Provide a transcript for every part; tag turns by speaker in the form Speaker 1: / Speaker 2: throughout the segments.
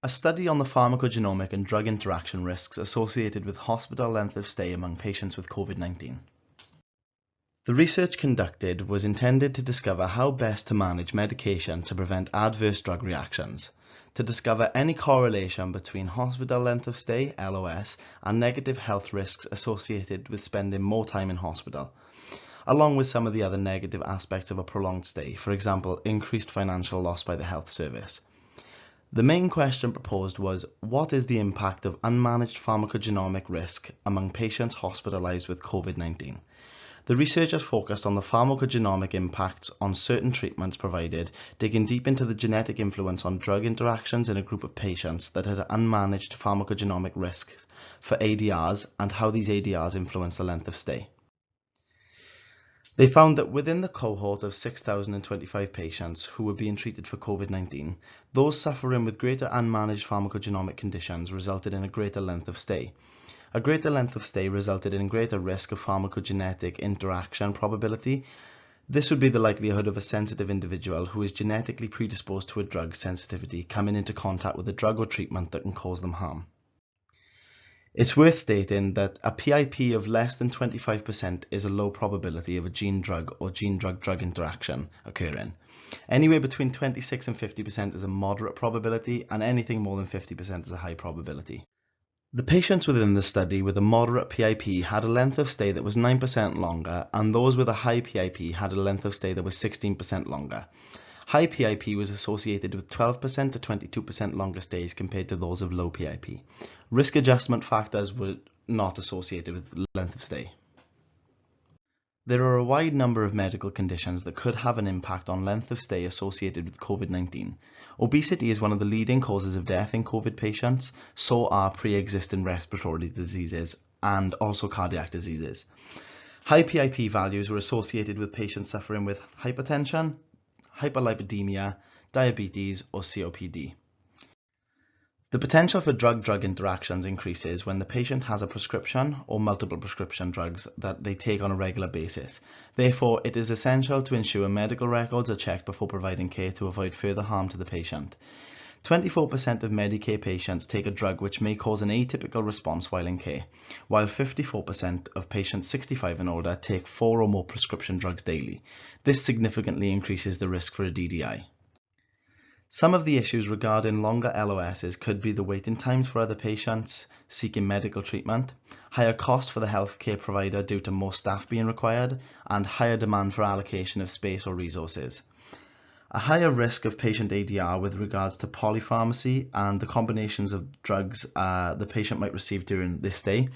Speaker 1: A study on the pharmacogenomic and drug interaction risks associated with hospital length of stay among patients with COVID-19. The research conducted was intended to discover how best to manage medication to prevent adverse drug reactions, to discover any correlation between hospital length of stay, LOS, and negative health risks associated with spending more time in hospital, along with some of the other negative aspects of a prolonged stay, for example, increased financial loss by the health service. The main question proposed was, what is the impact of unmanaged pharmacogenomic risk among patients hospitalized with COVID-19? The researchers focused on the pharmacogenomic impacts on certain treatments provided, digging deep into the genetic influence on drug interactions in a group of patients that had unmanaged pharmacogenomic risks for ADRs and how these ADRs influence the length of stay. They found that within the cohort of 6,025 patients who were being treated for COVID-19, those suffering with greater unmanaged pharmacogenomic conditions resulted in a greater length of stay. A greater length of stay resulted in greater risk of pharmacogenetic interaction probability. This would be the likelihood of a sensitive individual who is genetically predisposed to a drug sensitivity coming into contact with a drug or treatment that can cause them harm. It's worth stating that a PIP of less than 25% is a low probability of a gene-drug or gene-drug-drug interaction occurring. Anywhere between 26 and 50% is a moderate probability, and anything more than 50% is a high probability. The patients within the study with a moderate PIP had a length of stay that was 9% longer, and those with a high PIP had a length of stay that was 16% longer. High PIP was associated with 12% to 22% longer stays compared to those of low PIP. Risk adjustment factors were not associated with length of stay. There are a wide number of medical conditions that could have an impact on length of stay associated with COVID-19. Obesity is one of the leading causes of death in COVID patients, so are pre-existing respiratory diseases and also cardiac diseases. High PIP values were associated with patients suffering with hypertension, hyperlipidemia, diabetes, or COPD. The potential for drug-drug interactions increases when the patient has a prescription or multiple prescription drugs that they take on a regular basis. Therefore, it is essential to ensure medical records are checked before providing care to avoid further harm to the patient. 24% of Medicare patients take a drug which may cause an atypical response while in care, while 54% of patients 65 and older take 4 or more prescription drugs daily. This significantly increases the risk for a DDI. Some of the issues regarding longer LOSs could be the waiting times for other patients seeking medical treatment, higher costs for the healthcare provider due to more staff being required, and higher demand for allocation of space or resources. A higher risk of patient ADR with regards to polypharmacy and the combinations of drugs the patient might receive during this stay.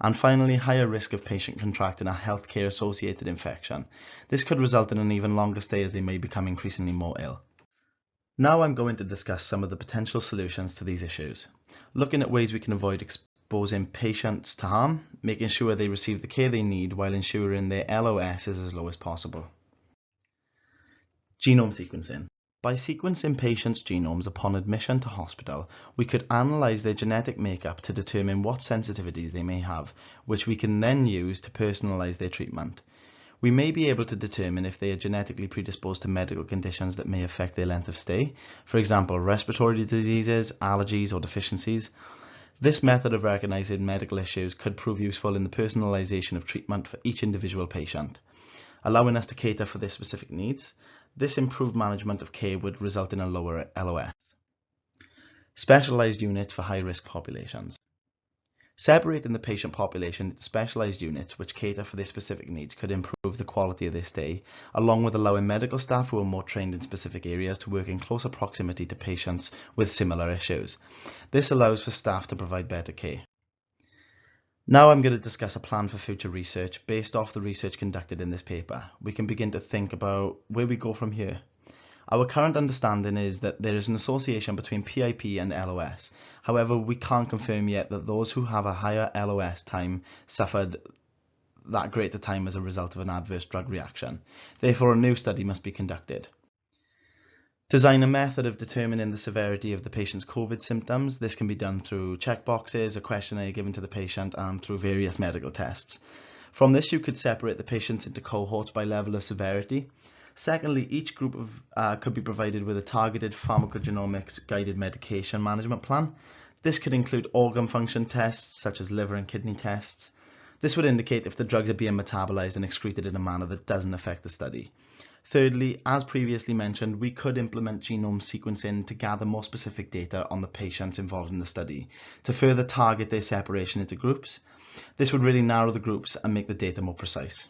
Speaker 1: And finally, higher risk of patient contracting a healthcare associated infection. This could result in an even longer stay as they may become increasingly more ill. Now I'm going to discuss some of the potential solutions to these issues, looking at ways we can avoid exposing patients to harm, making sure they receive the care they need while ensuring their LOS is as low as possible. Genome sequencing. By sequencing patients' genomes upon admission to hospital, we could analyse their genetic makeup to determine what sensitivities they may have, which we can then use to personalise their treatment. We may be able to determine if they are genetically predisposed to medical conditions that may affect their length of stay, for example, respiratory diseases, allergies, or deficiencies. This method of recognising medical issues could prove useful in the personalisation of treatment for each individual patient, allowing us to cater for their specific needs. This improved management of care would result in a lower LOS. Specialised units for high-risk populations. Separating the patient population into specialised units which cater for their specific needs could improve the quality of their stay, along with allowing medical staff who are more trained in specific areas to work in closer proximity to patients with similar issues. This allows for staff to provide better care. Now I'm going to discuss a plan for future research based off the research conducted in this paper. We can begin to think about where we go from here. Our current understanding is that there is an association between PIP and LOS. However, we can't confirm yet that those who have a higher LOS time suffered that greater time as a result of an adverse drug reaction. Therefore, a new study must be conducted. Design a method of determining the severity of the patient's COVID symptoms. This can be done through checkboxes, a questionnaire given to the patient, and through various medical tests. From this, you could separate the patients into cohorts by level of severity. Secondly, each group could be provided with a targeted pharmacogenomics guided medication management plan. This could include organ function tests such as liver and kidney tests. This would indicate if the drugs are being metabolized and excreted in a manner that doesn't affect the study. Thirdly, as previously mentioned, we could implement genome sequencing to gather more specific data on the patients involved in the study to further target their separation into groups. This would really narrow the groups and make the data more precise.